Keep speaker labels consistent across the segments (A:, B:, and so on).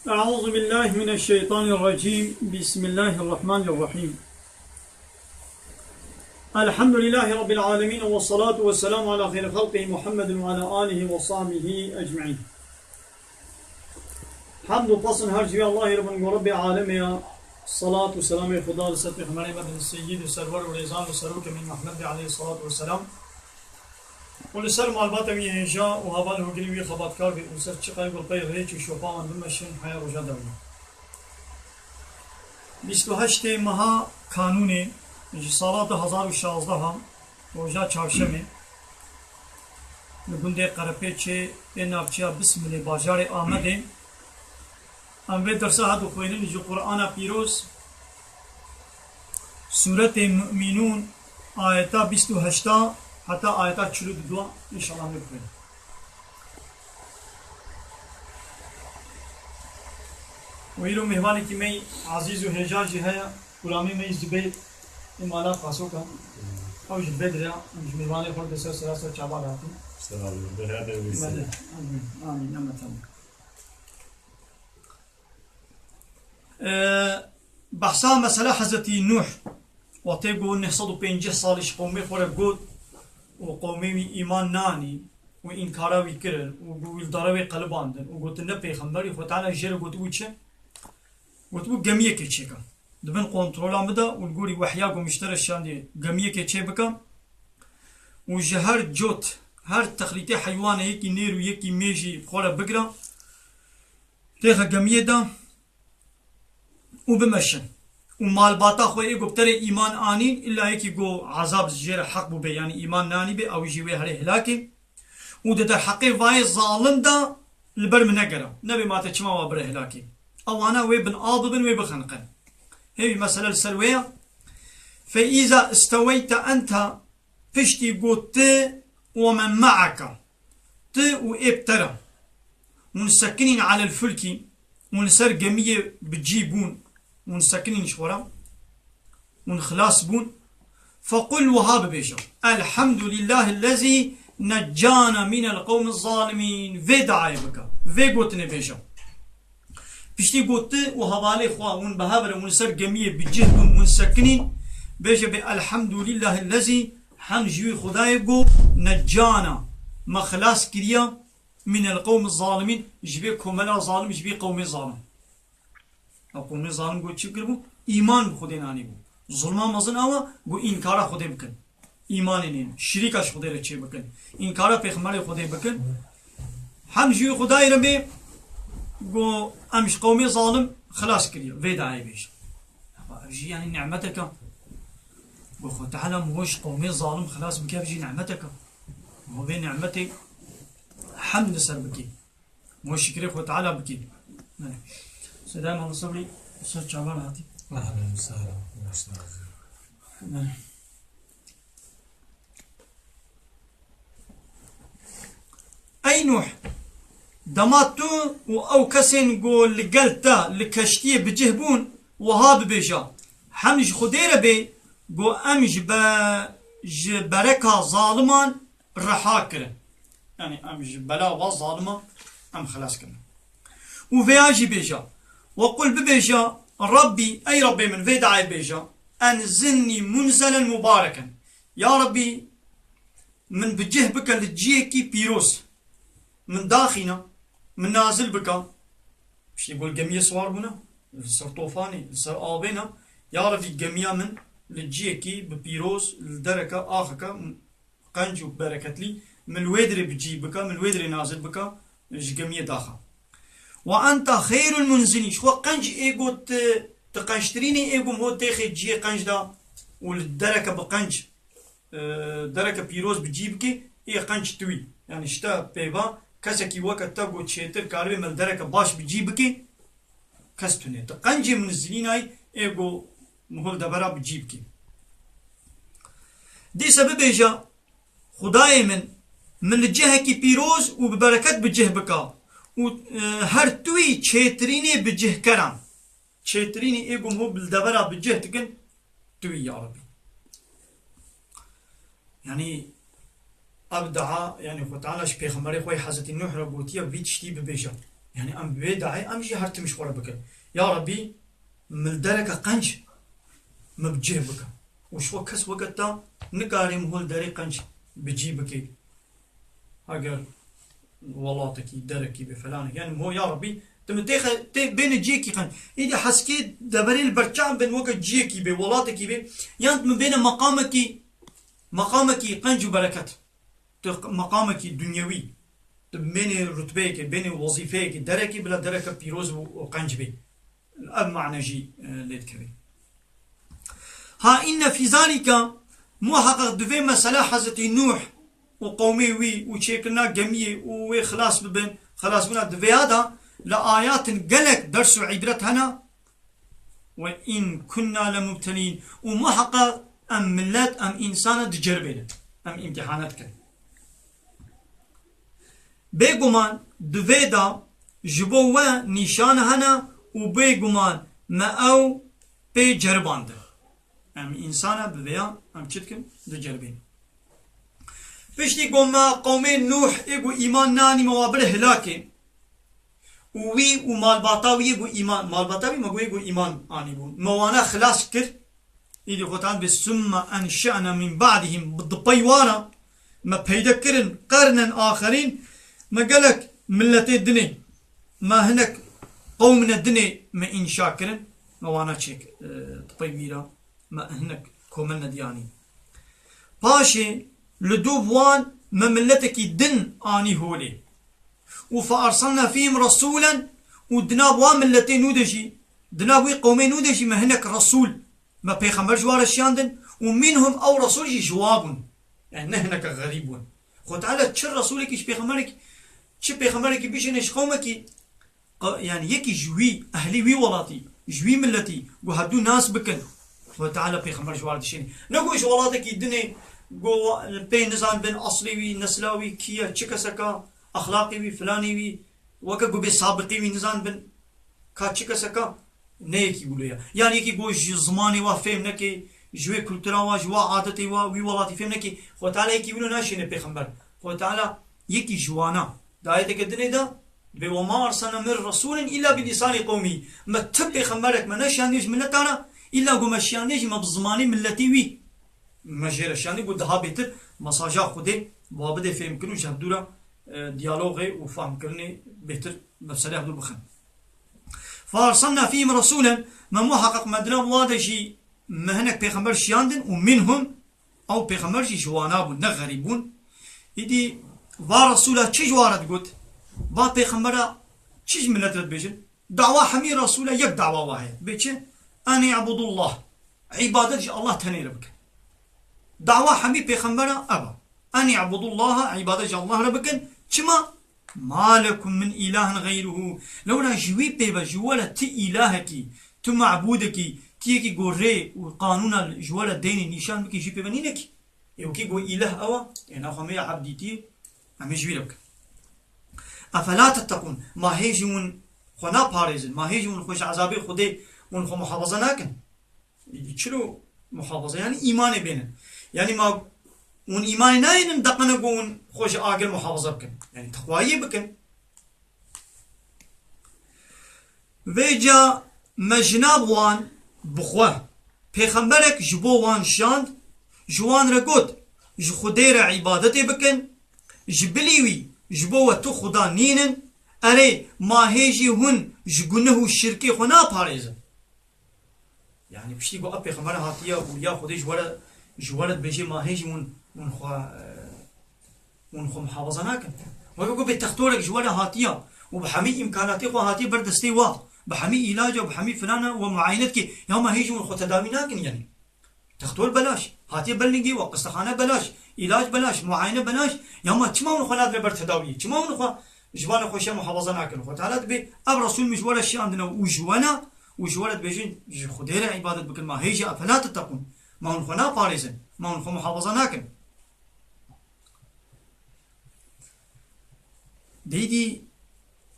A: أعوذ بالله من الشيطان الرجيم. بسم الله الرحمن الرحيم. الحمد لله رب العالمين والصلاة والسلام على خير خلقه محمد وعلى آله وصحبه أجمعين. حمد وفصل هرجي الله رب العالمين. الصلاة والسلام خدا لسطح مريم بن السيد السرور ورزان وسروك من محمد عليه الصلاة والسلام. ولسر معلومات من هجاء وهبال هجري خباتكار في ولسر چقای گلپای غیچ و شوپان دمشن حیا رجا دولي 28 ماه کانون سال 2016 رجا چهارشنبه لگنده قرپیچه ناوچیا بسم باجار آمده ام و درس هاتو خوینن جو قرآن پیروز سورة مؤمنون آیتا 28 حتى آياتات 42 إن شاء الله نبقى. ويلو مهماني كي مي عزيز وهجاجي هيا ورامي مي زبيد إمالا قاسوكا أو جبيد ريا مش مهماني خلق سلاسة شعبا راتي.
B: سلام بهذا الوسيلة.
A: آمين آمين نعم تمام. بحثا مسألة حضرت نوح وتيقول نحصدو بينجه صالش قومي خورا قود وقومي إيمان ناني وإنكارا ويكرر ويلدارا قلباندن وقلت پیغمبری خود تعالی جر قلت وچه قلت و گمیه که چه کن دبن کنترولا مده والقولي وحيا مشترى الشاندي گمیه که چه بکن وجهر جوت هر تخليتي حيوان يكي نيرو يكي ميجي خورا بقرا تيخا گمیه دا وبمشن ومال باتا خوي قبتر إيمان آنين إلا يكي قو عذاب زجير حق بو بي يعني إيمان ناني بي أو يجي ويهري هلاكي وده حقي واي ظالم دا البر من نقرا نبي ما تجمع وابره هلاكي أو أنا وي بن آضبن وي بخنقن هي مسألة السلوية فإذا استويت أنت فشتي قوت ومن معك ت وإبترا ونسكنين على الفلك ونسر جميع بتجيبون ونسكنين شورا ونخلاص بون فقل وهاب بيشا الحمد لله الذي نجانا من القوم الظالمين في دعاية بك في قوتنا بيشا بشتي قوت وهبالي خوا ونبهابر ونسر جميع بجهد ونسكنين بيشا الحمد لله الذي حنجوي خداي قو نجانا مخلاص كريا من القوم الظالمين جبي كملا ظالم جبي قومي ظالم قومي ظالم قو چی کربو ایمان بخوده نانی بو ظلما مزن آوا قو انکارا خوده بکن ایمان نین شریکاش خوده رچه بکن انکارا پیغمبر خوده بکن هم جوی خدای ربی قو امش قومي ظالم خلاص كريا ويدعي بيش جي يعني نعمتك قو خو تعالى موش قومي ظالم خلاص بكيف جي نعمتك هو بين نعمتي حمد سر بكي موش شكري خو تعالى بكي سلام على صبري صوت شعبان هاتي
B: أهلا وسهلا
A: أي نوح دماتو أو كسن قول لقلتا لكشتيه بجهبون وهاب بيجا حمج خدير بي قو أمج بركة ظالمان رحاكرا يعني أمج بلا وظالما أم خلاص كنا وفياجي بيجا وقل ببيجا ربي أي ربي من في دعاء بيجا أنزلني منزلا مباركا يا ربي من بجه بك لجيكي بيروس من داخلنا من نازل بك مش يقول جميع صور بنا صار طوفاني صار آبنا يا ربي جميع من لجيكي ببيروس الدركة آخك قنجو بركت لي من الويدري بجي بك من الويدري نازل بك جميع داخل وأنت خير المنزلين شو قنج إيجو تقنشتريني إيجو مو تاخي جي قنج دا والدركة بقنج دركة بيروز بجيبكي إيه قنج توي يعني شتا بيبا كسكي وقت تاقو تشيتر كاربي من دركة باش بجيبكي كستوني تقنج منزلين هاي إيجو مهول دبرا بجيبكي دي سبب إيجا خداي من الجهة كي بيروز وببركات بجه بكا وهر توي تشيتريني بجه كرام تشيتريني ايقوم هو بالدبرة بجه تكن توي يا ربي يعني ابدعا يعني خو تعالى ش پیغمبر خوي حضرت نوح ربوتيه بيت شتي ببيجا يعني ام بدعي ام جي هرت مش ورا بك يا ربي من درك قنج مبجيه بك وشو كس وقتا نقاري مهول داري قنج بجيبك اگر ولاتك دركي بفلان يعني مو يا ربي تم بين جيكي قن اذا حسكي دبري البرچام بين وقت جيكي بولاتك بي يعني بين مقامك قنج وبركات مقامك الدنيوي بين رتبيك بين وظيفيك دركي بلا دركة بيروز وقنج بي الأب معنى جي ليتكبي ها إن في ذلك محقق دوي مسألة حضرت نوح وقومي وي وشيكلنا جميع وخلاص ببن خلاص بنا دوي هذا لآيات قلق درس عبرت هنا وإن كنا لمبتلين ومحقق أم ملات أم إنسان تجربين أم امتحانات كن بيقومان دويدا جبوه نشان هنا وبيقومان ما أو بجرباند أم إنسانا بذيا أم تشتكن تجربين بشتي قوما قومين نوح إيقو إيمان ناني موابر هلاكي وي ومال باطاوي إيقو إيمان مال باطاوي مقو إيقو إيمان آني بون موانا خلاص كر إيدي قطعان بسم أنشأنا من بعدهم بالضبي وانا ما بيدكرن قرنا آخرين ما قالك ملتي الدنيا ما هناك قومنا الدنيا ما إن شاكرن ما وانا تشيك طيبيرا ما هناك كومنا دياني باشي لدوب وان ما ملتك الدن آني هولي وفأرسلنا فيهم رسولا ودناب وان ملتي نودجي دنابوي قومي نودجي ما هناك رسول ما بيخمر جوار الشاندن ومنهم أو رسول جواب يعني هناك غريبون خو تعالى تشر رسولك إيش بيخمرك چه پیغمبری که بیشنش قومه که يعني يكي جوي أهلي وي ولاتي جوي ملتي وهدو ناس بكن وتعالى پیغمبر جوار دشيني نقوش ولاتك يدني قو بين نزان بين أصلي وي نسلاوي كيا چكسكا أخلاقي وي فلاني وي وكا قو بي سابقي وي نزان بين كا چكسكا نيكي بوليا يعني يكي قو زماني وا فهم نكي جوي كولترا وا جوا عادتي وا وي ولاتي فهم نكي وتعالى يكي بولو ناشيني پیغمبر وتعالى يكي جوانا دايتك الدنيا دا وما أرسلنا من رسول إلا بلسان قومي ما تبي خمرك ما نشانيش ملتنا إلا قو مشانيش ما بزماني ملتي وي ما جير شاني قو دها بيتر مساجا خودي وابده فهم كنو جهدورا ديالوغي وفهم كرني بيتر بسلاح دو بخن فأرسلنا فيهم رسولا ما محقق مدنا وادجي ما هناك بيخمر شياندن ومنهم أو بيخمر شي جوانابون نغريبون إدي با رسوله چه جوارد قلت با پیغمبره چه ملت رد بيجن دعوة حمي رسوله يك دعوة واحد بيجن أن يعبد الله عبادة الله تنير بك دعوة حمي پیغمبره أبا أن يعبد الله عبادة الله ربك كما ما لكم من إله غيره لولا جوي بيبا جوالا تي إلهك تو معبودك تيكي قرري وقانون الجوالا ديني نيشان بكي جي بيبا نينك يوكي قو إله أوا يعني أخوامي عبديتي عم يجويلك أفلا تتقون ما هيجون خنا باريزن ما هيجون خوش عذابي خدي ونخو محافظة ناكن شنو محافظة يعني إيمان بينن يعني ما ون إيمان ناين دقنا قون خوش آقل محافظة بكن يعني تقوائي بكن ويجا مجناب وان بخواه پیغمبرك جبو وان شاند جوان رقود جو خدير عبادتي بكن جبليوي جبوه تو خدا نينن اري ما هيجي هن جگونه الشركي خنا باريزن يعني بشتي قو ابي خمر هاتيه ويا خدي جوالد بيجي ما هيجي ونخو محافظه ناكن ويقول بتختورك جواله هاتيه وبحمي امكاناتي خو هاتيه بردستي وا بحمي علاج وبحمي فلانه ومعاينتك يوم هيجي ونخو تداوي ناكن يعني تختور بلاش هاتي بلنجي وقستخانه بلاش علاج بلاش معاينه بلاش يوم تشمون خلات ببر تداوي تشمون خو جوانا خوشه محافظه ناكن خو تعالى بي اب رسول مش ولا شيء عندنا وجوانا وجولت بيجين خديره عباده بكل ما هيجي افلا تتقون ما هون خنا باريزن ما هون خو محافظه ناكن ديدي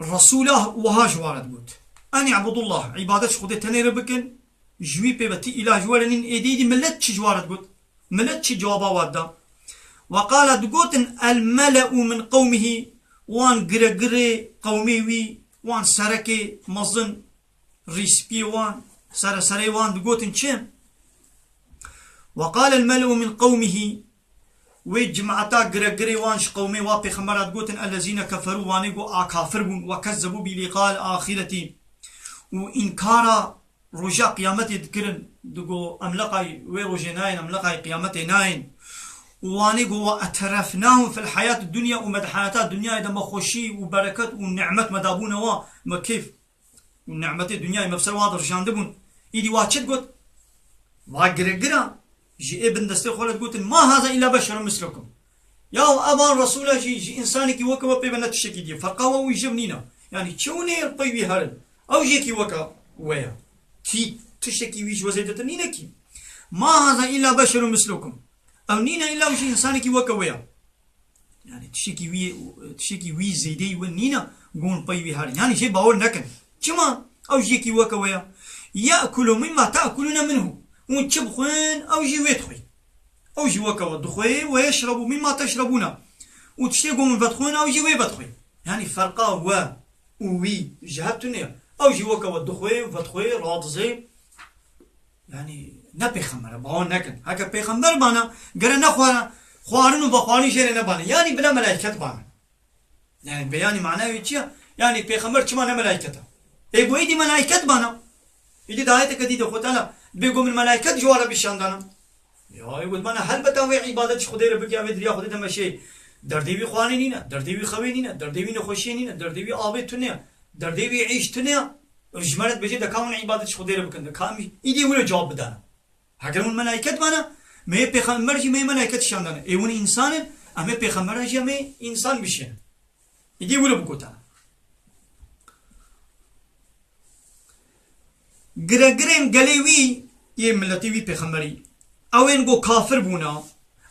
A: رسوله وهاج وارد قلت ان يعبد الله عباده خدي تنير بكن جوي بيبتي إلى جوارنين إيدي ملت شي جوارد قلت ملت شي جوابا وادا وقال دقوتن الملأ من قومه وان قرقري قومي وي وان سركي مظن ريسبي وان سري وان دقوتن چم وقال الملأ من قومه وجمعتا قرقري وانش قومي وابي خمرات قوتن الذين كفروا وانيقو آكافر بون وكذبوا بلقاء الآخرة وإنكارا رجا قيامتي ذكرن دقو أملقاي ويروجي ناين أملقاي قيامتي ناين وانيقو وأترفناهم في الحياة الدنيا ومدحانتا الدنيا إذا مخوشي وبركات ونعمة مدابونا ما كيف ونعمة الدنيا مفسر واضر جاندبون إيدي واتشد قوت وقرقرا جي ابن دستي خولت قوتن ما هذا إلا بشر مثلكم يا أبان رسوله جي إنساني كي وكا وبي بنا تشكي دي فرقاوا ويجبنينا يعني چوني الطيبي هرن أو جي كي وكا ويا كي تشكي ويج وزيدة نينا كي ما هذا إلا بشر مثلكم أو نينا إلا وجي إنساني كي وكا ويا يعني تشكي وي زيدي ونينا قون طيبي هرن يعني شي باور نكن كما أو جي كي وكا ويا يأكل مما تأكلون منه ونتشبخين أو جي ويتخوي أو جي وكا ودخوي ويشربوا مما تشربون وتشتيقوا من بدخوين أو جي ويبدخوي يعني فرقا و وي جهبتني أو جي وكا ودخوي وبدخوي راضزي يعني نبي خمر باون نكن هكا بيخمر بانا قرا نخوارا خوارن وبخوارن شيري نبانا يعني بلا ملايكة بانا يعني بياني معناه يتشيا يعني بيخمر كما ملايكته ايقو ايدي ملايكة بانا يجي دايتك دي دخوت أنا بيقوم الملائكة جوارا بيشاندانا يا يقول بانا هل بتاوي عبادتش خدي ربك يا مدري خدي تمشي درديوي خواني نينا درديوي خوي نينا درديوي نخوشي نينا درديوي آبي تنيا درديوي عيش تنيا رجمانت بيجي دكامن عبادتش خدي ربك دكامي يدي ولا جواب بدانا هكذا الملائكة بانا ما بيخمر جي ما ملائكة شاندانا ايون انسان اما بيخمر جي ما انسان بيشين يدي ولا بكوتا گرگرین گلیوی یه ملتی وی پیغمبری اوین گو کافر بونا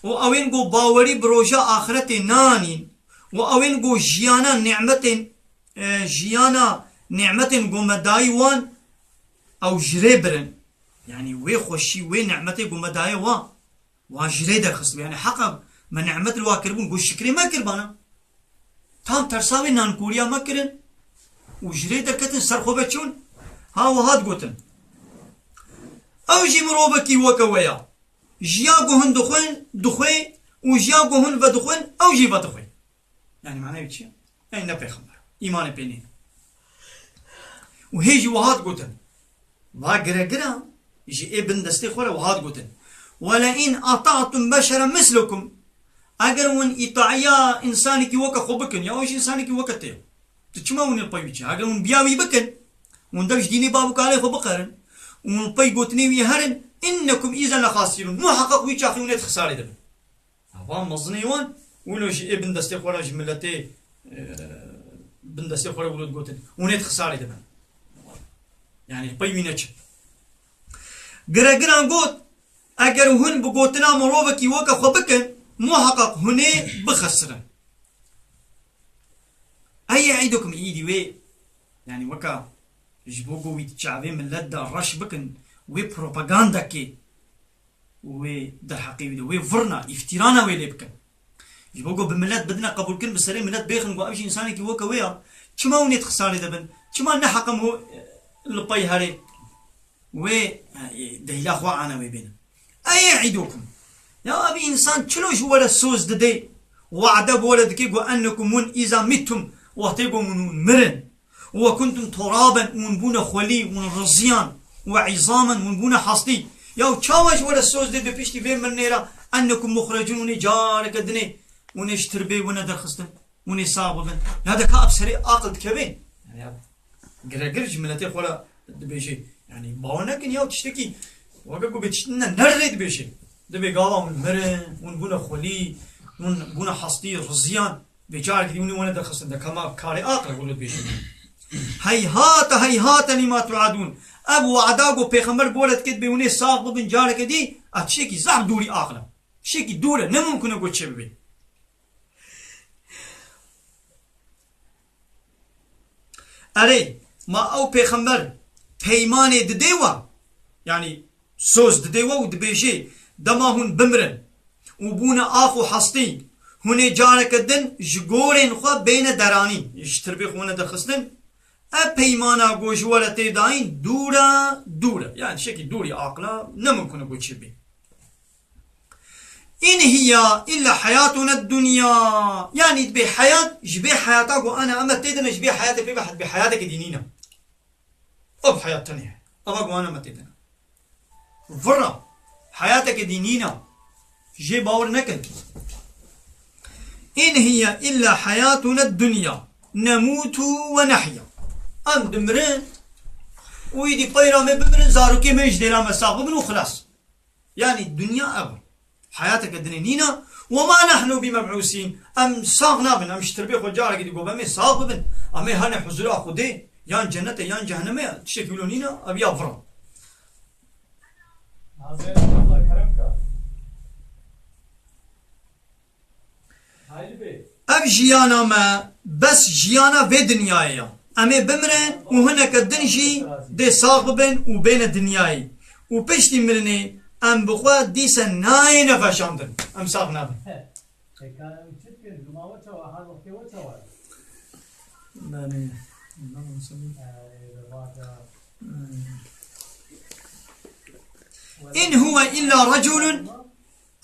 A: و اوین گو باوری بروجا آخرت نانین و اوین گو جیانا نعمت گو مدائی وان او جری برن يعني وي خوشي وي نعمتي قو مداي واجري در خصب يعني حقا ما نعمت الواكربون قو شكري ما كربانا تام ترساوي نانكوريا ما كرن وجري در كتن سرخوبة چون ها وهاد قوتن او جي مروبكي وكويا جياقو هن دخوين وجياقو هن ودخوين او جي ودخوين يعني معناه بيتشي يعني نبي خمر ايمان بينين وهيجي وهاد قوتن واقرا يجي ابن دستي خورا وهاد قوتن ولئن اطعتم بشرا مثلكم اگر ون اطاعيا انسانك وكا خوبكن يا وش انسانك وكتيو تچماون البيبيتشي اگر ون بياوي بكن وندرج ديني بابك عليه فبقرن ونطي قوتني ويهرن انكم اذا لخاسرون محقق ويشاخي ونت خساري دبن عوام مظنيوان ولوش ابن دستي خورا جملتي بن دستي خورا ولد قوتن ونت خساري دبن يعني بيوينچ گرگران قوت اگر هن بقوتنا مروبكي وكا خبكن محقق هني بخسرن اي عيدكم ايدي وي يعني وكا جبوكو ويتشعبين من لدى الرش بكن وي بروباغاندا كي وي در حقيقي وي فرنا افترانا وي لبكن جبوكو بملات بدنا قبول كن بسرين ملات بيخن وامشي انساني كي وكا ويا كما ونيت خساري دبن كما نحقم هو لباي هاري وي دهلا خوا عنا وي بينا اي عيدوكم يا ابي انسان شلوش ولا سوز ددي وعد بولدك وانكم من اذا متم وهتيقوا من مرن وكنتم ترابا ونبونا خولي ونرزيان وعظاما ونبونا حصدي يا تشاوش ولا سوز ددي بيشتي بين مرنيرا انكم مخرجون ونجارك دني ونشتربي وندرخصتن ونصابن هذا كاب سري عقد كبين يعني قرقر جملتي خولا دبيشي يعني باونكن يا تشتكي وقاكو بتشتنا نرد بيشي دبي قاوا من مرن ونبونا خولي ونبونا حصدي رزيان بجارك ديوني وندر خصن ده كما كاري آقل قولوا بيشي هيهات لما توعدون ابو وعداقو بيخمر بولد كد بيوني صاغ بن جارك دي اتشيكي زعب دوري آقلا شيكي دورة نممكن اقول شبابي اري ما او بيخمر بيماني دديوا يعني سوز دديوا ودبيشي دماهن بمرن وبونا آخو حسطي هوني جارك الدن جغورين خوا بين دراني يشتربي خونا دخستن پیمانا گوشوالة تيداين دورا يعني شكل دوري عقلا نمكن أقول شبه إن هي إلا حياتنا الدنيا يعني تبي حياة جبي حياتك وأنا أما تيدنا جبي حياتك في بحد بحياتك دينينا أو حياة تانية أما وأنا ما تيدنا فرا حياتك دينينا جي باور نكن إن هي إلا حياتنا الدنيا نموت ونحيا أم دمرن ويدي طيرا من بمرن زاروكي ميش ديلا مساق بمن وخلاص يعني الدنيا أبو حياتك الدنيا وما نحن بمبعوثين أم ساغنا بن أم شتربي خو جارك دي قوبا مي ساغ بن أمي هاني حزرا خودي يان جنة يان جهنم تشكلونينا أبي أفرا أب جيانا ما بس جيانا في دنيايا أمي بمرن وهناك الدنجي دي ساغ بن وبين الدنياي وبشتي مرني أم بخوا ديسا ناي نفشاندن أم ساغ نابن إن هو إلا رجل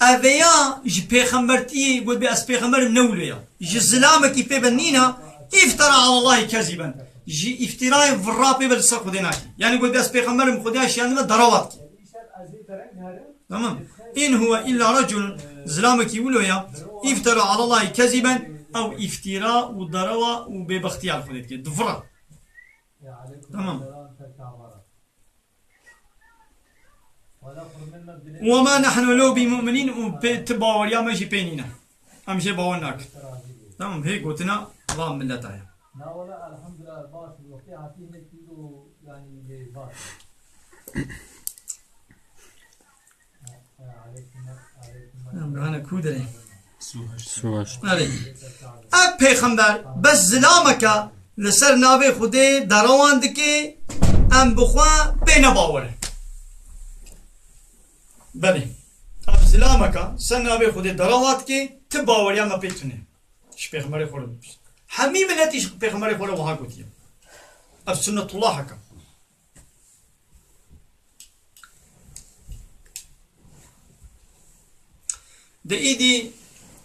A: أذيا جي بيخمبرتي قد بي أس بيخمبر منوليا جي الزلامة كي بيبنينا افترى على الله كذبا جي افتراء فرابي بالساق ديناكي يعني قد بي أس بيخمبر مخداش يعني ما درواتك تمام إن هو إلا رجل زلامك يقولوا افترى على الله كذبا أو افتراء ودروا وببختيار خديت كده دفرة تمام وما نحن لو بمؤمنين وتباور يا ماشي بيننا أمشي باورناك تمام هيك قلتنا الله من لا تعالى
C: لا ولا الحمد لله باش الوقت عطينا كيلو يعني باش
A: أنا كودري
D: سواش
A: علي أب پیغمبر بس زلامك لسر ناوي خودي دروان دكي أم بخوا بين باوره بله أب زلامك سر ناوي خودي دروات كي تباور يا ما بيتونه إيش پیغمبر خورد همي ملتي إيش پیغمبر خورد وها قوتيه أب سنة الله حكم ده ايدي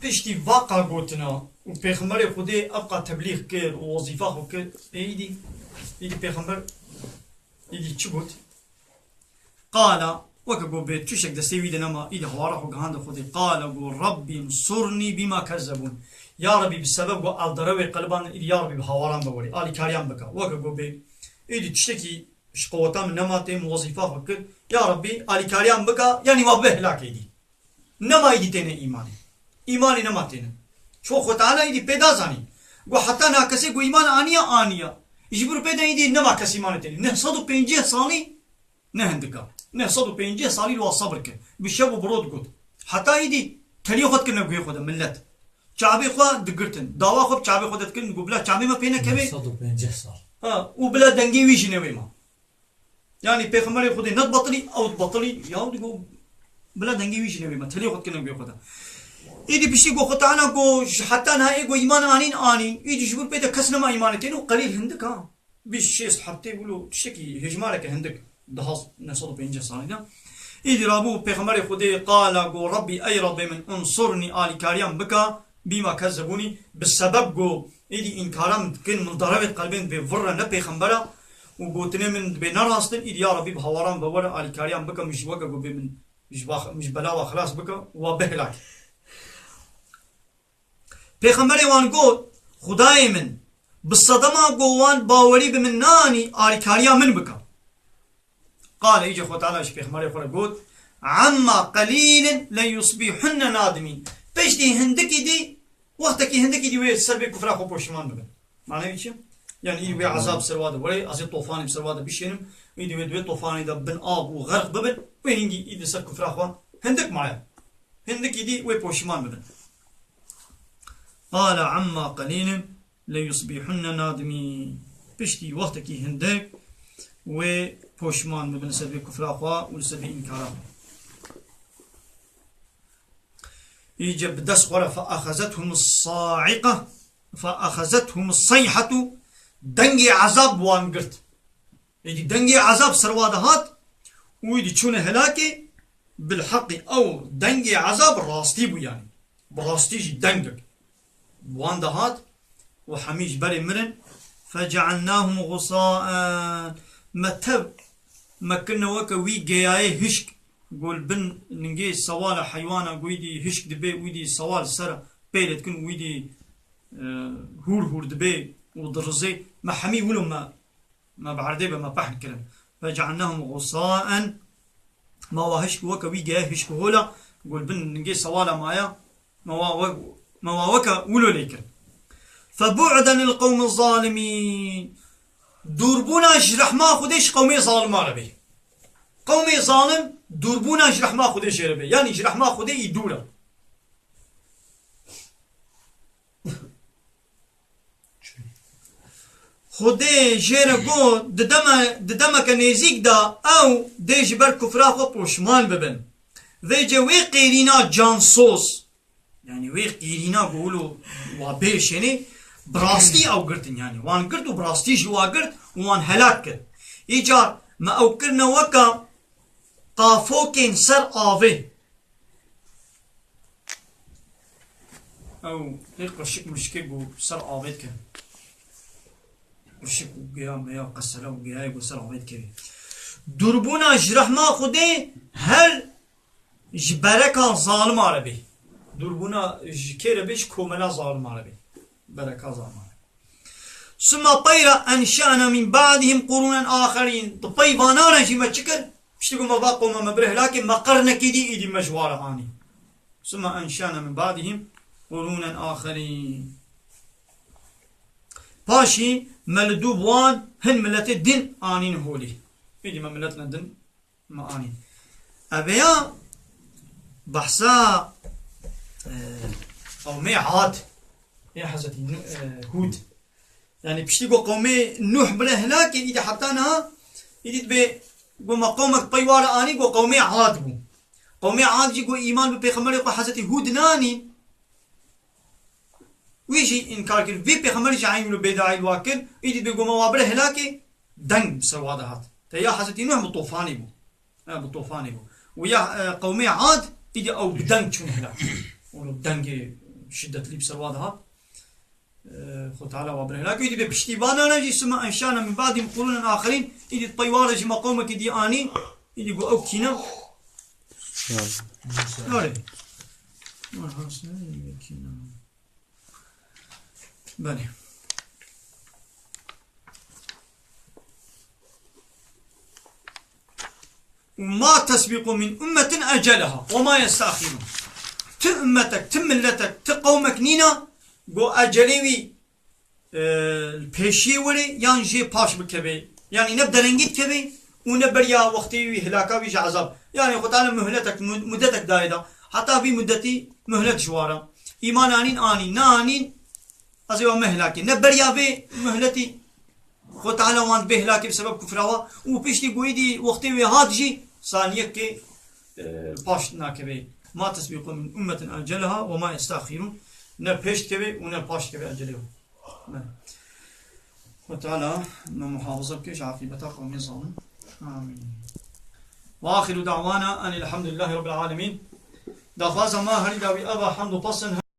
A: پشتی واقع گوتنا و پیغمبر خودی ابقى تبلیغ کرد و وظیفه خود کرد ایدی پیغمبر ایدی چی گوت؟ قال وكا قو بيت تشك ده سيوي نما إذا هوارح وقهان ده خودي قال قو ربي انصرني بما كذبون يا ربي بسبب قو الدروي قلبان إذا يا ربي بهواران بوري آلي كاريان بكا وكا قو بيت إذا تشتكي شقوتا من نماتي وظيفه خود کرد يا ربي آلي كاريان بكا يعني ما بهلاك إيدي نما ایدی تینه ایمانی نما تینه شو خطانا ایدی پیدا زانی گو حتی نا کسی گو ایمان آنیا جبر پیدا ایدی نما کسی ایمان تینه نه 150 سالی نه هندکا نه 150 سالی لو صبر که بشب و برود گود حتی ایدی تلی خود کنه گوی خود ملت چابی خود دگرتن داوا خود چابی خودت کن گو بلا چابی ما پینه کبی
B: 150 سال
A: و بلا دنگی ویش نوی ما یعنی پیغمبر خودی ند بطلی او بطلی یا دیگو بلا دنگی ویش نوی ما تلی خود کنه گوی خود ایدی بشی گو خود انا گو حتی نه گو ایمان آنین ایدی جبر پیدا کس نما ایمان تینو قلیل هندک ها بیش شیست حبتی بلو تشکی هجمارک هندک دهاز 950 سالی ده ایدی رابو پیغمبر خودی قال گو ربی ای ربی من انصرنی آلی کاریان بکا بما كذبوني بالسبب جو إيدي إنكارم كن من ضربة قلبين بفرة نبيخمبرة وقوتني من بنراستن إيدي يا ربي بهواران بورا آل كاريان بكا مش وقا جو بمن مش بلاوا خلاص بكا وبهلاك بيخمبري وان قول خداي من بالصدمة قوان باوري بمن ناني آل كاريان من بكا قال يجي خو تعالى ايش بيخمبري خو قول عما قليل لا يصبحن نادمين بيشتي هندكي دي وقتكي هندكي دي وي سلبي كفر اخو بوشمان ببن معناه ايش يعني اي وي عذاب سرواده ولا ازي طوفان بسرواده بيشينم ايدي وي طوفان ده بن اب وغرق ببن وين يجي ايدي سر كفر اخو هندك معايا هندكي دي وي بوشمان ببن قال عما قليل لا يصبحن نادمين بيشتي وقتكي هندك وي بوشمان ببن سلبي كفر اخو وسلبي انكارا يجي بدس قرا فأخذتهم الصاعقة فأخذتهم الصيحة دنجي عذاب وانقرت يجي دنجي عذاب سروادهات ويدي تشون هلاكي بالحق أو دنجي عذاب راستي بو يعني براستي جي دنجك واندهات وحميش بري مرن فجعلناهم غصاء متب مكنا وكا وي جياي هشك قول بن نجي سوال حيوانا ويدي هشك دبي ويدي سوال سرا بيلت كن ويدي هور دبي ودرزي ما حمي ولو ما بعردي ما بحن كلام فجعلناهم غصاء ما وهشك وكا وي جياي هشك هولا قول بن نجي سوال مايا ما وكا ولو ليكن فبعدا للقوم الظالمين دوربونا جرح ما خدش قومي ظالم عربي قومي ظالم دوربونا جرح ما خدش عربي يعني جرح ما خده يدوره خده جيرگو ددما كنيزيك دا او دي جبر كفرا خو پوشمان ببن ويجي وي قيرينا جانسوس يعني وي قيرينا قولو وابيش يعني براستي او قرتن يعني وان قرت وبراستي جوا قرت وان هلاك كر ايجار ما او كرنا وكا قافوكين سر آوه او هيك قرشك مشكي قو سر آوه كر قرشك وقيام يا قسلا وقياي قو سر آوه كر دربونا جرح ما خوده هر جبركا ظالم عربي دربونا جكير بيش كوملا ظالم عربي بركة ظالم ثم طير أنشأنا من بعدهم قرونا آخرين طبي بانانا جي ما تشكر بشتكو ما باقوا ما مبره لكن ما قرنا كدي إيدي مجوارة هاني ثم أنشأنا من بعدهم قرونا آخرين باشي ملدو بوان هن ملت الدين آنين هولي إيدي ما ملتنا الدين ما آنين أبيا بحثا أو ميعاد يا حزتي هود يعني بشتيقو قومي نوح بلا هلاك إذا حطانها إذا تبي قوم قومك طيوار آني قو قومي عاد بو قومي عاد جي قو إيمان ببيخمر يقو حزتي هود ناني ويجي إنكار كر في بيخمر جعين بيداعي الواكل إذا تبي قوم وابلا هلاك دنگ بسروادهات تيا حزتي نوح بطوفاني بو بطوفاني بو ويا قومي عاد إذا أو بدنگ شون هلاك ولو بدنگ شدة لي بسروادهات خو تعالى وابره لكن يدي بشتيبانا نجي ثم أنشانا من بعدهم قرونا آخرين يدي الطيوار جي مقومك يدي آني يدي قو أو كينا ناري بني وما تسبق من أمة أجلها وما يستأخرون تأمتك تملتك تقومك نينا قو أجليوي البيشي ولي يعني جي باش بكبي يعني نبدأ ننجد كبي ونبريا وقتي هلاكا بيش عذاب يعني خطانا مهلتك مدتك دايدا حتى في مدتي مهلت جوارا إيمان آنين نانين أزيوا مهلاكي نبريا في مهلتي خطانا وان بهلاكي بسبب كفراوا وبيشتي قويدي وقتي هاتجي ثانية كي باش ناكبي ما تسبق من أمة أجلها وما يستأخرون نه پیش کبی و نه پاش کبی اجلیو و تعالی محافظه بكيش عاقبتها قوم ظالم آمين وآخر دعوانا أن الحمد لله رب العالمين دافاز ما هري داوي أبا حمد بصن